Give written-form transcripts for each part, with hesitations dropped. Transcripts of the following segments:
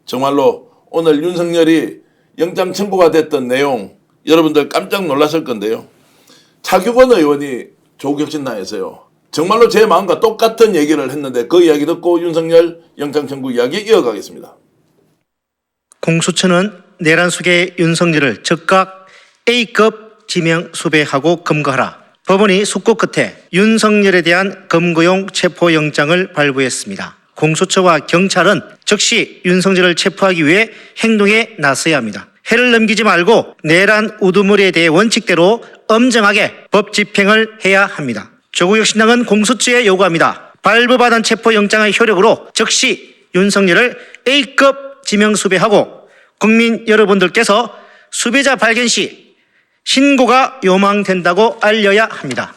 정말로 오늘 윤석열이 영장 청구가 됐던 내용 여러분들 깜짝 놀라실 건데요. 차규건 의원이 조국혁신당에서요. 정말로 제 마음과 똑같은 얘기를 했는데 그 이야기 듣고 윤석열 영장 청구 이야기 이어가겠습니다. 공수처는 내란 속의 윤석열을 즉각 A급 지명 수배하고 검거하라. 법원이 숙고 끝에 윤석열에 대한 검거용 체포영장을 발부했습니다. 공수처와 경찰은 즉시 윤석열을 체포하기 위해 행동에 나서야 합니다. 해를 넘기지 말고 내란 우두머리에 대해 원칙대로 엄정하게 법 집행을 해야 합니다. 조국혁신당은 공수처에 요구합니다. 발부받은 체포영장의 효력으로 즉시 윤석열을 A급 지명 수배하고 국민 여러분들께서 수배자 발견 시 신고가 요망된다고 알려야 합니다.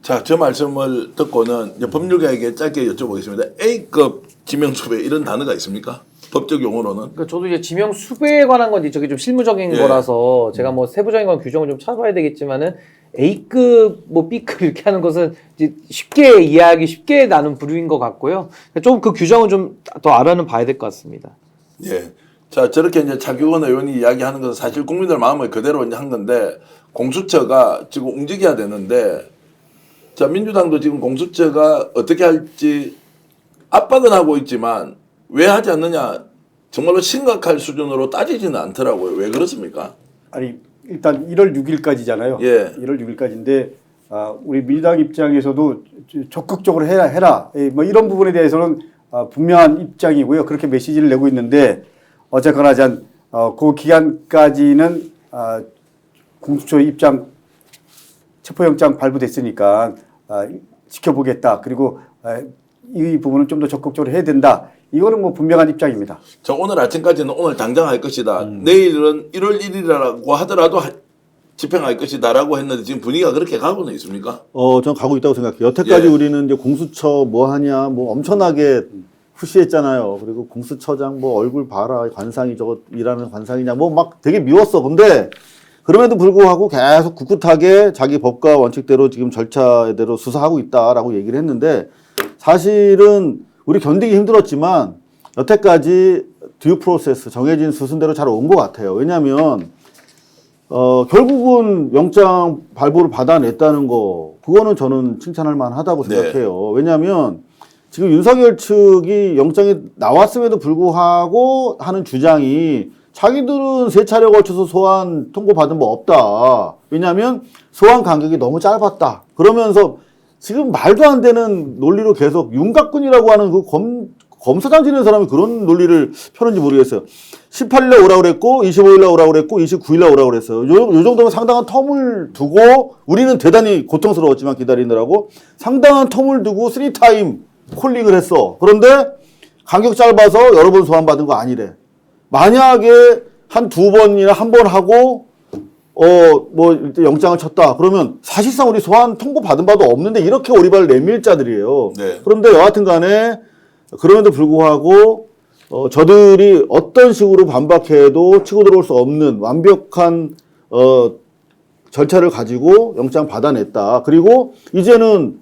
자, 저 말씀을 듣고는 이제 법률가에게 짧게 여쭤보겠습니다. A급 지명수배 이런 단어가 있습니까? 법적 용어로는? 그러니까 저도 이제 지명 수배에 관한 건 저게 좀 실무적인 예. 거라서 제가 뭐 세부적인 건 규정을 좀 찾아봐야 되겠지만은 A급 뭐 B급 이렇게 하는 것은 이제 쉽게 이해하기 쉽게 나눈 부류인 것 같고요. 좀 그 규정은 좀 더 알아는 봐야 될 것 같습니다. 예. 자, 저렇게 이제 차규건 의원이 이야기하는 것은 사실 국민들 마음을 그대로 이제 한 건데 공수처가 지금 움직여야 되는데 자, 민주당도 지금 공수처가 어떻게 할지 압박은 하고 있지만 왜 하지 않느냐 정말로 심각할 수준으로 따지지는 않더라고요. 왜 그렇습니까? 아니 일단 1월 6일까지잖아요. 예. 1월 6일까지인데 우리 민주당 입장에서도 적극적으로 해라. 뭐 이런 부분에 대해서는 분명한 입장이고요. 그렇게 메시지를 내고 있는데 어쨌거나 그 기간까지는 공수처 입장 체포영장 발부됐으니까 지켜보겠다. 그리고 이 부분은 좀 더 적극적으로 해야 된다. 이거는 뭐 분명한 입장입니다. 저 오늘 아침까지는 오늘 당장 할 것이다. 내일은 1월 1일이라고 하더라도 집행할 것이다라고 했는데 지금 분위기가 그렇게 가고는 있습니까? 전 가고 있다고 생각해요. 여태까지 예. 우리는 이제 공수처 뭐 하냐, 뭐 엄청나게 푸시했잖아요. 그리고 공수처장 뭐 얼굴 봐라, 관상이 저거 일하는 관상이냐, 뭐 막 되게 미웠어. 근데 그럼에도 불구하고 계속 꿋꿋하게 자기 법과 원칙대로 지금 절차대로 수사하고 있다라고 얘기를 했는데 사실은 우리 견디기 힘들었지만 여태까지 듀 프로세스 정해진 수순대로 잘 온 것 같아요. 왜냐하면 결국은 영장 발부를 받아냈다는 거 그거는 저는 칭찬할 만하다고 생각해요. 왜냐하면 지금 윤석열 측이 영장이 나왔음에도 불구하고 하는 주장이 자기들은 3차례 걸쳐서 소환 통보받은 바 없다. 왜냐하면 소환 간격이 너무 짧았다. 그러면서 지금 말도 안 되는 논리로 계속 윤곽근이라고 하는 그 검사장 지낸 사람이 그런 논리를 펴는지 모르겠어요. 18일에 오라고 그랬고 25일에 오라고 그랬고 29일에 오라고 그랬어요. 요 정도면 상당한 텀을 두고 우리는 대단히 고통스러웠지만 기다리느라고 상당한 텀을 두고 3타임 콜링을 했어. 그런데 간격 짧아서 여러 번 소환받은 거 아니래. 만약에 한 2번이나 1번 하고 뭐 영장을 쳤다. 그러면 사실상 우리 소환 통보 받은 바도 없는데 이렇게 오리발을 내밀 자들이에요. 네. 그런데 여하튼 간에 그럼에도 불구하고 저들이 어떤 식으로 반박해도 치고 들어올 수 없는 완벽한 절차를 가지고 영장 받아냈다. 그리고 이제는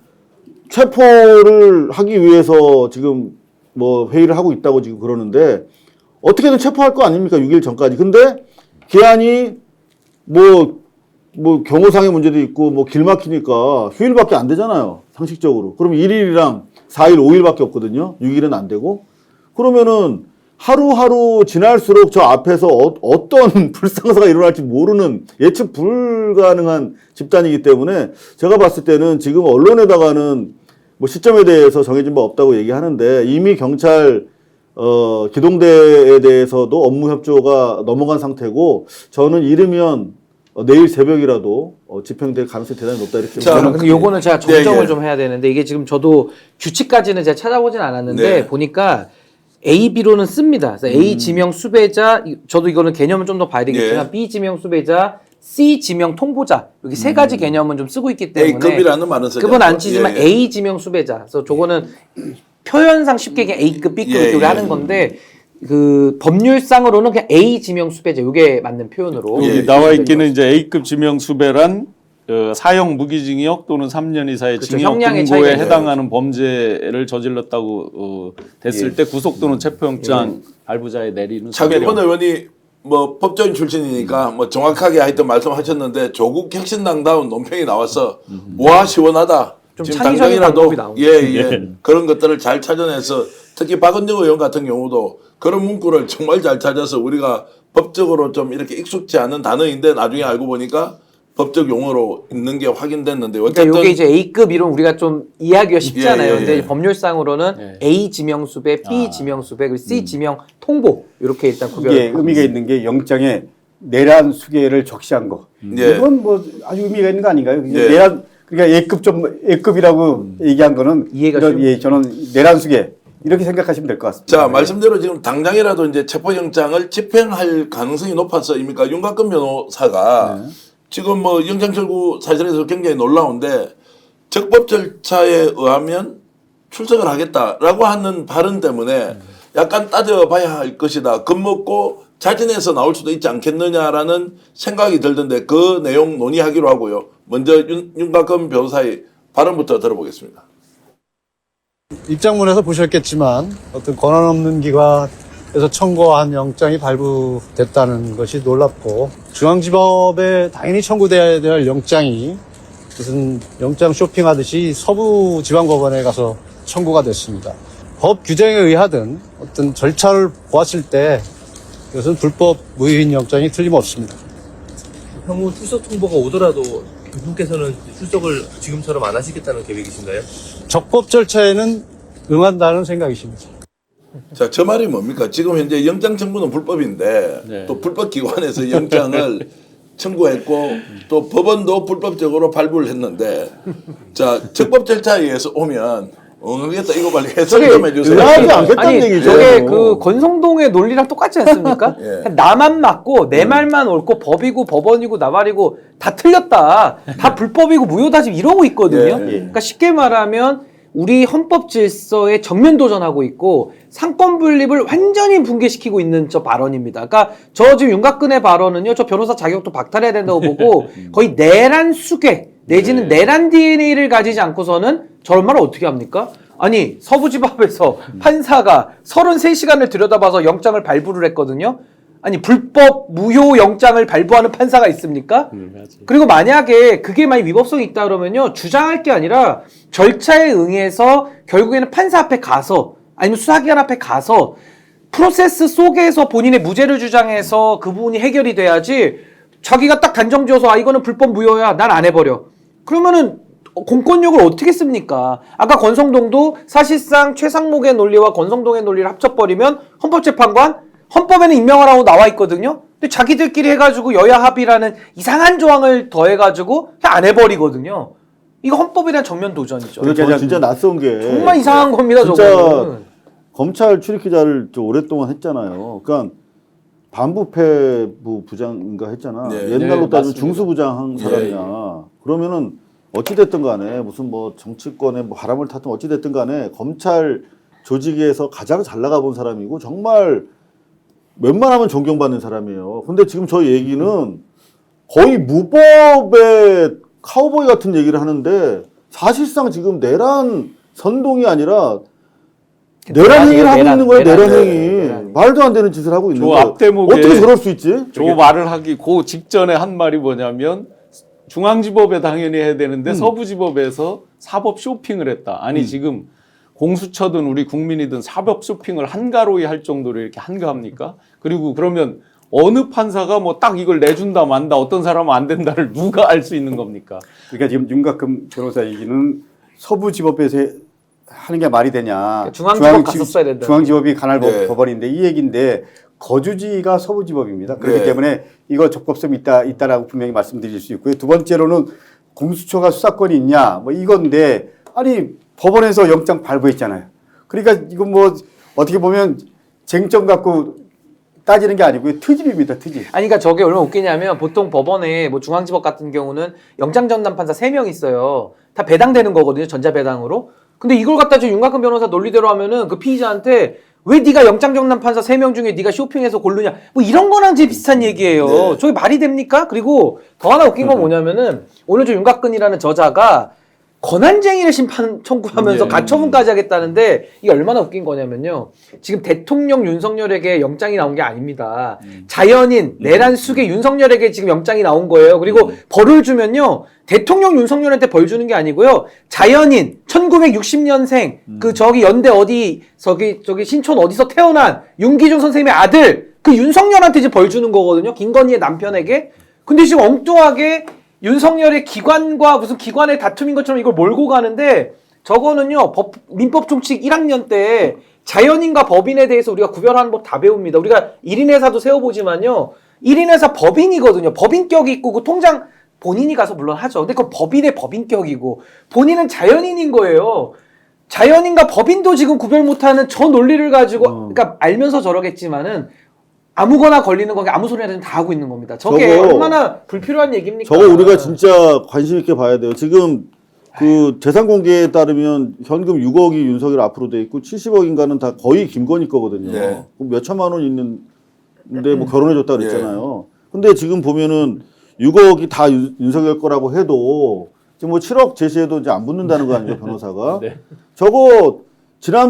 체포를 하기 위해서 지금 뭐 회의를 하고 있다고 지금 그러는데 어떻게든 체포할 거 아닙니까? 6일 전까지. 근데 기한이 뭐 경호상의 문제도 있고 뭐 길 막히니까 휴일밖에 안 되잖아요. 상식적으로. 그럼 1일이랑 4일, 5일밖에 없거든요. 6일은 안 되고. 그러면은 하루하루 지날수록 저 앞에서 어떤 불상사가 일어날지 모르는 예측 불가능한 집단이기 때문에 제가 봤을 때는 지금 언론에다가는 뭐 시점에 대해서 정해진 바 없다고 얘기하는데 이미 경찰 기동대에 대해서도 업무 협조가 넘어간 상태고 저는 이르면 내일 새벽이라도 집행될 가능성이 대단히 높다 이렇게. 자, 근데 요거는 제가 정정을 예. 좀 해야 되는데 이게 지금 저도 규칙까지는 제가 찾아보진 않았는데 네. 보니까 A, B로는 씁니다. 그래서 A 지명 수배자, 저도 이거는 개념을 좀 더 봐야 되겠지만 예. B 지명 수배자, C 지명 통보자 여기 세 가지 개념은 좀 쓰고 있기 때문에 A급이라는 말은 쓰지 급은 안 않고. 치지만 예, 예. A 지명 수배자. 그래서 저거는 표현상 쉽게 그냥 A급, B급 예, 이렇게 예. 하는 건데 그 법률상으로는 그냥 A 지명 수배자 이게 맞는 표현으로 예, 여기 나와 있기는 이제 A급 지명 수배란 사형 무기징역 또는 3년 이상의 그렇죠. 징역 형량의 금고에 차이가 해당하는 범죄를 저질렀다고 됐을 때 구속 또는 체포영장 발부자에 내리는 차기원 수배령. 의원이 뭐 법조인 출신이니까 뭐 정확하게 하여튼 말씀하셨는데 조국 혁신당다운 논평이 나와서 와 시원하다. 좀 지금 창의적인 당장이라도 방법이 나오죠. 예. 그런 것들을 잘 찾아내서 특히 박은정 의원 같은 경우도 그런 문구를 정말 잘 찾아서 우리가 법적으로 좀 이렇게 익숙지 않은 단어인데 나중에 알고 보니까 법적 용어로 있는 게 확인됐는데 그러니까 어쨌든 이게 이제 A급 이론 우리가 좀 이해하기가 쉽잖아요. 예. 근데 법률상으로는 예. A 지명수배, B 지명수배, 그리고 C 지명 통보 이렇게 일단 이게 구별을 의미가 있는 게 영장에 내란 수계를 적시한 거. 예. 이건 뭐 아주 의미가 있는 거 아닌가요? 예. 내란 그러니까 A급이라고 얘기한 거는 이해가 이런 쉬운 저는 내란 수계 이렇게 생각하시면 될 것 같습니다. 자 말씀대로 지금 당장이라도 이제 체포영장을 집행할 가능성이 높아서 입니까 윤곽근 변호사가 지금 뭐 영장 철구 사실에서 굉장히 놀라운데 적법 절차에 의하면 출석을 하겠다라고 하는 발언 때문에 약간 따져봐야 할 것이다. 겁먹고 자진해서 나올 수도 있지 않겠느냐라는 생각이 들던데 그 내용 논의하기로 하고요. 먼저 윤곽근 변호사의 발언부터 들어보겠습니다. 입장문에서 보셨겠지만 어떤 권한 없는 기관에서 청구한 영장이 발부됐다는 것이 놀랍고 중앙지법에 당연히 청구돼야 될 영장이 무슨 영장 쇼핑하듯이 서부지방법원에 가서 청구가 됐습니다. 법 규정에 의하든 어떤 절차를 보았을 때 이것은 불법 무효인 영장이 틀림없습니다. 향후 출석 통보가 오더라도 그분께서는 출석을 지금처럼 안 하시겠다는 계획이신가요? 적법 절차에는 응한다는 생각이십니다. 자, 저 말이 뭡니까? 지금 현재 영장 청구는 불법인데 네. 또 불법 기관에서 영장을 청구했고 또 법원도 불법적으로 발부를 했는데 자, 적법 절차에 의해서 오면 응하겠다 이거 빨리 해석 좀 해주세요. 응하지 않겠다는 아니, 얘기죠. 저게 그 권성동의 논리랑 똑같지 않습니까? 예. 나만 맞고 내 말만 옳고 법이고 법원이고 나발이고 다 틀렸다. 다 불법이고 무효다 지금 이러고 있거든요. 예. 그러니까 쉽게 말하면 우리 헌법 질서에 정면 도전하고 있고 상권 분립을 완전히 붕괴시키고 있는 저 발언입니다. 그러니까 저 지금 윤곽근의 발언은요, 저 변호사 자격도 박탈해야 된다고 보고 거의 내란 수괴 내지는 내란 DNA를 가지지 않고서는 저런 말을 어떻게 합니까? 아니 서부지법에서 판사가 33시간을 들여다봐서 영장을 발부를 했거든요. 아니 불법 무효 영장을 발부하는 판사가 있습니까? 그리고 만약에 그게 만약 위법성이 있다 그러면요 주장할 게 아니라 절차에 응해서 결국에는 판사 앞에 가서 아니면 수사기관 앞에 가서 프로세스 속에서 본인의 무죄를 주장해서 그 부분이 해결이 돼야지 자기가 딱 단정 지어서 아 이거는 불법 무효야 난 안 해버려 그러면은 공권력을 어떻게 씁니까? 아까 권성동도 사실상 최상목의 논리와 권성동의 논리를 합쳐버리면 헌법재판관 헌법에는 임명하라고 나와 있거든요. 근데 자기들끼리 해가지고 여야 합의라는 이상한 조항을 더해가지고 그냥 안 해버리거든요. 이거 헌법에 대한 정면 도전이죠. 근데 저는 진짜 낯선 게 정말 이상한 겁니다. 진짜 저거는. 검찰 출입 기자를 좀 오랫동안 했잖아요. 그러니까 반부패부 부장인가 했잖아. 네. 옛날로 네, 따지면 맞습니다. 중수부장 한 사람이야. 그러면은 어찌됐든 간에 무슨 뭐 정치권에 뭐 바람을 탔든 어찌됐든 간에 검찰 조직에서 가장 잘 나가본 사람이고 정말 웬만하면 존경받는 사람이에요. 근데 지금 저 얘기는 거의 무법의 카우보이 같은 얘기를 하는데 사실상 지금 내란 선동이 아니라 내란 행위를 하고 있는 거예요. 내란 행위. 말도 안 되는 짓을 하고 있는 저 거예요. 앞대목에 어떻게 저럴 수 있지? 저 말을 하기 그 직전에 한 말이 뭐냐면 중앙지법에 당연히 해야 되는데 서부지법에서 사법 쇼핑을 했다. 아니 지금 공수처든 우리 국민이든 사법 쇼핑을 한가로이 할 정도로 이렇게 한가합니까? 그리고 그러면 어느 판사가 뭐 딱 이걸 내준다 만다 어떤 사람은 안 된다를 누가 알 수 있는 겁니까? 그러니까 지금 윤곽근 변호사 얘기는 서부지법에서 하는 게 말이 되냐? 중앙지법 갔었어야 된다. 중앙지법이 관할 네. 법원인데 이 얘기인데 거주지가 서부지법입니다. 그렇기 네. 때문에 이거 적법성이 있다라고 분명히 말씀드릴 수 있고요. 두 번째로는 공수처가 수사권이 있냐? 뭐 이건데 아니 법원에서 영장 발부했잖아요. 그러니까 이건 뭐 어떻게 보면 쟁점 갖고 따지는 게 아니고요. 트집입니다. 트집. 아니, 그러니까 저게 얼마나 웃기냐면 보통 법원에 뭐 중앙지법 같은 경우는 영장전담 판사 3명 있어요. 다 배당되는 거거든요. 전자배당으로. 근데 이걸 갖다 지금 윤곽근 변호사 논리대로 하면은 그 피의자한테 왜 네가 영장정남 판사 3명 중에 네가 쇼핑해서 고르냐. 뭐 이런 거랑 제 비슷한 얘기예요. 네. 저게 말이 됩니까? 그리고 더 하나 웃긴 건 뭐냐면은 오늘 저 윤곽근이라는 저자가 권한쟁의를 심판 청구하면서 네. 가처분까지 하겠다는데 이게 얼마나 웃긴 거냐면요. 지금 대통령 윤석열에게 영장이 나온 게 아닙니다. 자연인 내란 숙의 윤석열에게 지금 영장이 나온 거예요. 그리고 벌을 주면요. 대통령 윤석열한테 벌 주는 게 아니고요. 자연인 1960년생 그 저기 연대 어디 저기 신촌 어디서 태어난 윤기중 선생님의 아들 그 윤석열한테 이제 벌 주는 거거든요. 김건희의 남편에게. 근데 지금 엉뚱하게 윤석열의 기관과 무슨 기관의 다툼인 것처럼 이걸 몰고 가는데 저거는요 민법 총칙 1학년 때 자연인과 법인에 대해서 우리가 구별하는 법 다 배웁니다. 우리가 1인 회사도 세워보지만요 1인 회사 법인이거든요. 법인격이 있고 그 통장 본인이 가서 물론 하죠. 근데 그건 법인의 법인격이고 본인은 자연인인 거예요. 자연인과 법인도 지금 구별 못하는 저 논리를 가지고 그러니까 알면서 저러겠지만은 아무거나 걸리는 거 아무 소리나 다 하고 있는 겁니다. 저게 저거- 얼마나 불필요한 얘기입니까? 저거 우리가 진짜 관심 있게 봐야 돼요. 지금 그 재산 공개에 따르면 현금 6억이 윤석열 앞으로 돼 있고 70억인가는 다 거의 김건희 거거든요. 네. 그럼 몇 천만 원 있는데 뭐 결혼해줬다 그랬잖아요. 근데 지금 보면은 6억이 다 윤석열 거라고 해도 지금 뭐 7억 제시해도 이제 안 붙는다는 거 아니에요, 변호사가? 네. 저거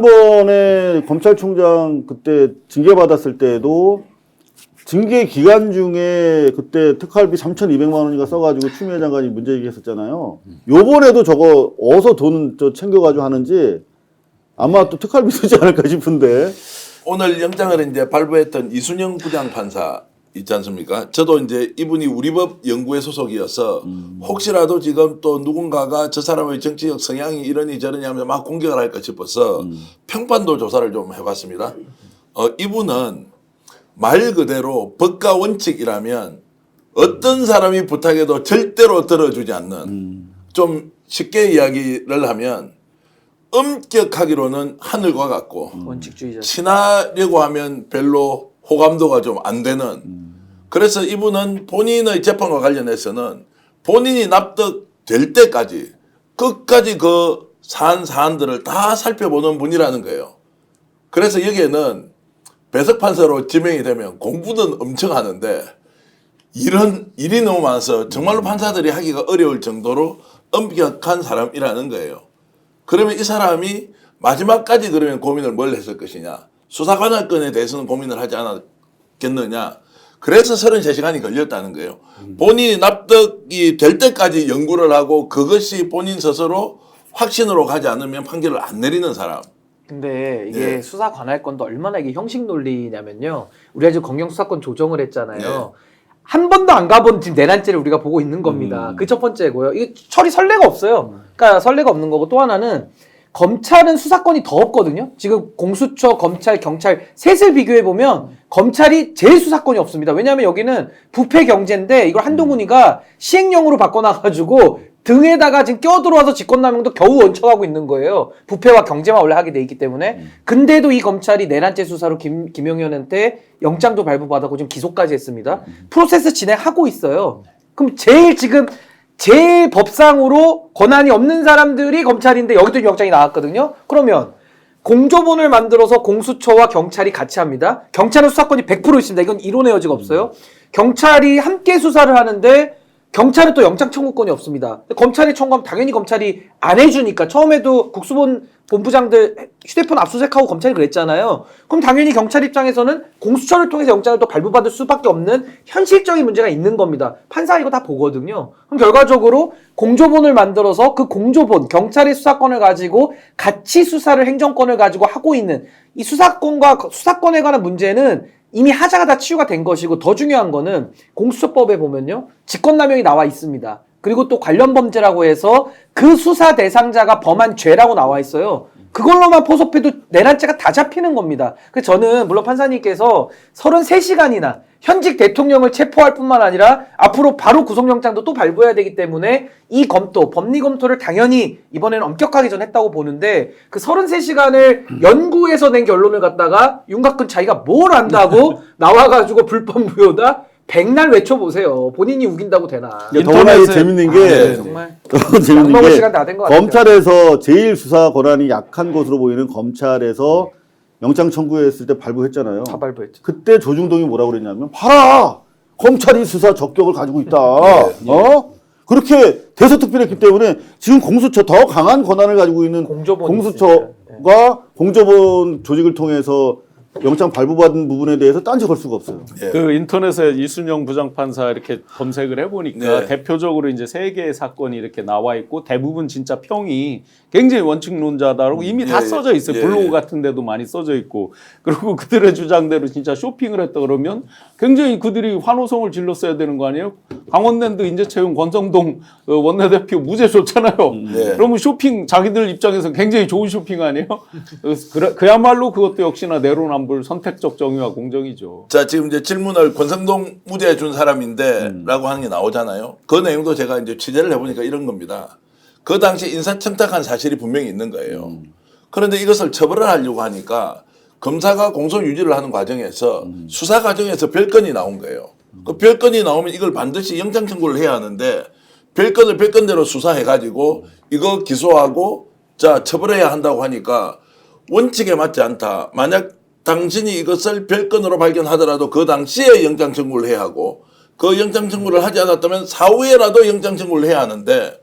지난번에 검찰총장 그때 징계받았을 때도 징계 기간 중에 그때 특활비 3,200만 원인가 써가지고 추미애 장관이 문제 제기했었잖아요. 요번에도 저거 어디서 돈 챙겨가지고 하는지 아마 또 특활비 쓰지 않을까 싶은데. 오늘 영장을 이제 발부했던 이순영 부장판사 있지 않습니까? 저도 이제 이분이 우리법 연구회 소속이어서 혹시라도 지금 또 누군가가 저 사람의 정치적 성향이 이러니 저러니 하면서 막 공격을 할까 싶어서 평판도 조사를 좀 해봤습니다. 이분은 말 그대로 법과 원칙이라면 어떤 사람이 부탁해도 절대로 들어주지 않는 좀 쉽게 이야기를 하면 엄격하기로는 하늘과 같고 원칙주의자. 친하려고 하면 별로 호감도가 좀 안 되는 그래서 이분은 본인의 재판과 관련해서는 본인이 납득될 때까지 끝까지 그 사안들을 다 살펴보는 분이라는 거예요. 그래서 여기에는 배석 판사로 지명이 되면 공부는 엄청 하는데 일이 너무 많아서 정말로 판사들이 하기가 어려울 정도로 엄격한 사람이라는 거예요. 그러면 이 사람이 마지막까지 그러면 고민을 뭘 했을 것이냐. 수사관할건에 대해서는 고민을 하지 않았겠느냐. 그래서 33시간이 걸렸다는 거예요. 본인이 납득이 될 때까지 연구를 하고 그것이 본인 스스로 확신으로 가지 않으면 판결을 안 내리는 사람. 근데 이게 네. 수사 관할권도 얼마나 이게 형식 논리냐면요. 우리가 지금 검경 수사권 조정을 했잖아요. 네. 한 번도 안 가본 지금 내란죄를 우리가 보고 있는 겁니다. 그 첫 번째고요. 이게 처리 선례가 없어요. 그러니까 선례가 없는 거고 또 하나는 검찰은 수사권이 더 없거든요. 지금 공수처, 검찰, 경찰 셋을 비교해 보면 검찰이 제일 수사권이 없습니다. 왜냐하면 여기는 부패 경제인데 이걸 한동훈이가 시행령으로 바꿔놔가지고 등에다가 지금 껴들어와서 직권남용도 겨우 얹혀가고 있는 거예요. 부패와 경제만 원래 하게 돼 있기 때문에. 근데도 이 검찰이 내란죄 수사로 김용현한테 영장도 발부받았고 지금 기소까지 했습니다. 프로세스 진행하고 있어요. 그럼 제일 법상으로 권한이 없는 사람들이 검찰인데 여기도 영장이 나왔거든요. 그러면 공조본을 만들어서 공수처와 경찰이 같이 합니다. 경찰은 수사권이 100% 있습니다. 이건 이론의 여지가 없어요. 경찰이 함께 수사를 하는데 경찰은 또 영장 청구권이 없습니다. 검찰이 청구하면 당연히 검찰이 안 해주니까 처음에도 본부장들 휴대폰 압수수색하고 검찰이 그랬잖아요. 그럼 당연히 경찰 입장에서는 공수처를 통해서 영장을 또 발부받을 수밖에 없는 현실적인 문제가 있는 겁니다. 판사 이거 다 보거든요. 그럼 결과적으로 공조본을 만들어서 그 공조본, 경찰의 수사권을 가지고 같이 수사를 행정권을 가지고 하고 있는 이 수사권과 수사권에 관한 문제는 이미 하자가 다 치유가 된 것이고 더 중요한 거는 공수처법에 보면요. 직권남용이 나와 있습니다. 그리고 또 관련 범죄라고 해서 그 수사 대상자가 범한 죄라고 나와 있어요. 그걸로만 포섭해도 내란죄가 다 잡히는 겁니다. 그래서 저는 물론 판사님께서 33시간이나 현직 대통령을 체포할 뿐만 아니라 앞으로 바로 구속영장도 또 발부해야 되기 때문에 이 검토, 법리 검토를 당연히 이번에는 엄격하게 전 했다고 보는데 그 33시간을 연구해서 낸 결론을 갖다가 윤곽근 자기가 뭘 안다고 나와가지고 불법 무효다? 백날 외쳐보세요. 본인이 우긴다고 되나. 더구나 이게 재밌는 게 네, 정말 재밌는 먹을 게 시간 다 된 것 같아요. 검찰에서 제일 수사 권한이 약한 것으로 보이는 검찰에서 영장 청구했을 때 발부했잖아요. 다 발부했죠. 그때 조중동이 뭐라고 그랬냐면 봐라 검찰이 수사 적격을 가지고 있다. 그렇게 대서특필했기 때문에 지금 공수처 더 강한 권한을 가지고 있는 공조본이 공수처가 공조본 조직을 통해서 영장 발부받은 부분에 대해서 딴지 걸 수가 없어요. 그 인터넷에 이순영 부장판사 이렇게 검색을 해보니까 네. 대표적으로 이제 3개의 사건이 이렇게 나와 있고 대부분 진짜 평이 굉장히 원칙론자다라고 이미 다 써져 있어요. 블로그 같은 데도 많이 써져 있고 그리고 그들의 주장대로 진짜 쇼핑을 했다 그러면 굉장히 그들이 환호성을 질렀어야 되는 거 아니에요? 강원랜드 인재채용 권성동 원내대표 무죄 줬잖아요. 그러면 쇼핑 자기들 입장에서 굉장히 좋은 쇼핑 아니에요? 그야말로 그것도 역시나 내로남불 선택적 정의와 공정이죠. 자, 지금 이제 질문을 권성동 무죄 준 사람인데 라고 하는 게 나오잖아요. 그 내용도 제가 이제 취재를 해보니까 이런 겁니다. 그 당시 인사청탁한 사실이 분명히 있는 거예요. 그런데 이것을 처벌을 하려고 하니까 검사가 공소 유지를 하는 과정에서 수사 과정에서 별건이 나온 거예요. 그 별건이 나오면 이걸 반드시 영장 청구를 해야 하는데 별건을 별건대로 수사해가지고 이거 기소하고 자 처벌해야 한다고 하니까 원칙에 맞지 않다. 만약 당신이 이것을 별건으로 발견하더라도 그 당시에 영장 청구를 해야 하고 그 영장 청구를 하지 않았다면 사후에라도 영장 청구를 해야 하는데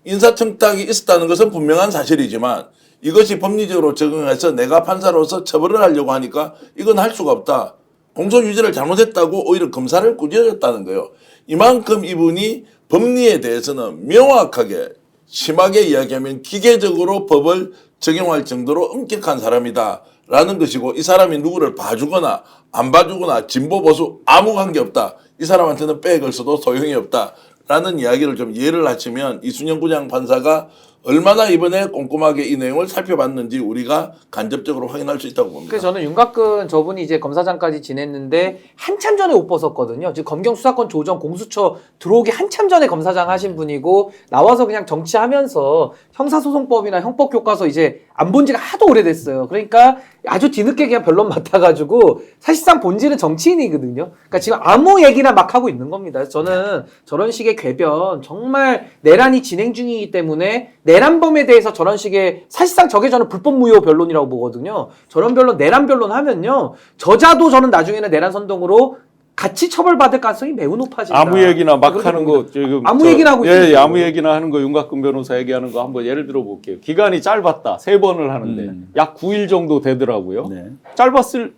인사청탁이 있었다는 것은 분명한 사실이지만 이것이 법리적으로 적용해서 내가 판사로서 처벌을 하려고 하니까 이건 할 수가 없다. 공소유지를 잘못했다고 오히려 검사를 꾸짖었다는 거예요. 이만큼 이분이 법리에 대해서는 명확하게 심하게 이야기하면 기계적으로 법을 적용할 정도로 엄격한 사람이다라는 것이고 이 사람이 누구를 봐주거나 안 봐주거나 진보 보수 아무 관계 없다. 이 사람한테는 백을 써도 소용이 없다라는 이야기를 좀 이해를 하시면 이순영 부장판사가 얼마나 이번에 꼼꼼하게 이 내용을 살펴봤는지 우리가 간접적으로 확인할 수 있다고 봅니다. 그래서 저는 윤곽근 저분이 이제 검사장까지 지냈는데 한참 전에 옷 벗었거든요. 지금 검경 수사권 조정 공수처 들어오기 한참 전에 검사장 하신 분이고 나와서 그냥 정치하면서 형사소송법이나 형법교과서 이제 안 본 지가 하도 오래됐어요. 그러니까 아주 뒤늦게 그냥 변론 맡아가지고 사실상 본질은 정치인이거든요. 그러니까 지금 아무 얘기나 막 하고 있는 겁니다. 그래서 저는 저런 식의 궤변 정말 내란이 진행 중이기 때문에 내란범에 대해서 저런 식의 사실상 저게 저는 불법 무효 변론이라고 보거든요. 저런 변론 내란 변론 하면요 저자도 저는 나중에는 내란 선동으로 같이 처벌받을 가능성이 매우 높아진다. 아무 얘기나 막 하는 거 지금 아무 얘기나 하고 예, 있어요. 아무 얘기나 하는 거 윤곽근 변호사 얘기하는 거 한번 예를 들어 볼게요. 기간이 짧았다. 3번을 하는데 약 9일 정도 되더라고요. 네. 짧았을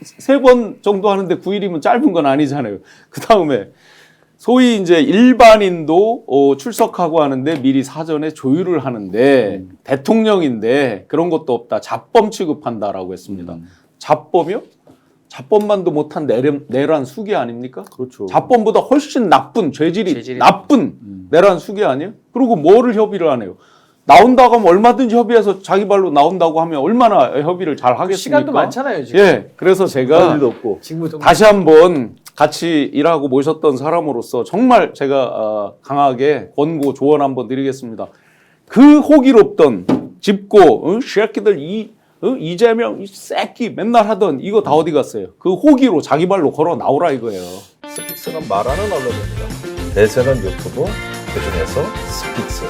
3번 정도 하는데 9일이면 짧은 건 아니잖아요. 그다음에 소위 이제 일반인도 출석하고 하는데 미리 사전에 조율을 하는데 대통령인데 그런 것도 없다. 잡범 취급한다라고 했습니다. 잡범이요? 잡범만도 못한 내란 수괴 아닙니까? 그렇죠. 잡범보다 훨씬 나쁜 죄질이 나쁜 내란 수괴 아니에요? 그리고 뭐를 협의를 안 해요? 나온다고 하면 얼마든지 협의해서 자기 발로 나온다고 하면 얼마나 협의를 잘 하겠습니까? 시간도 많잖아요 지금. 예, 그래서 제가 일도 없고. 다시 한번 같이 일하고 모셨던 사람으로서 정말 제가 강하게 권고 조언 한번 드리겠습니다. 그 호기롭던 짚고 새끼들 이재명 이 새끼 맨날 하던 이거 다 어디 갔어요? 그 호기로 자기 발로 걸어 나오라 이거예요. 스픽스는 말하는 언론입니다. 대세는 유튜브, 그중에서 스픽스.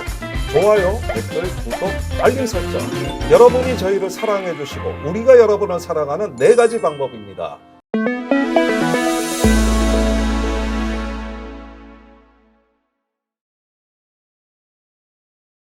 좋아요, 댓글, 구독, 알림 설정. 여러분이 저희를 사랑해 주시고 우리가 여러분을 사랑하는 4가지 방법입니다.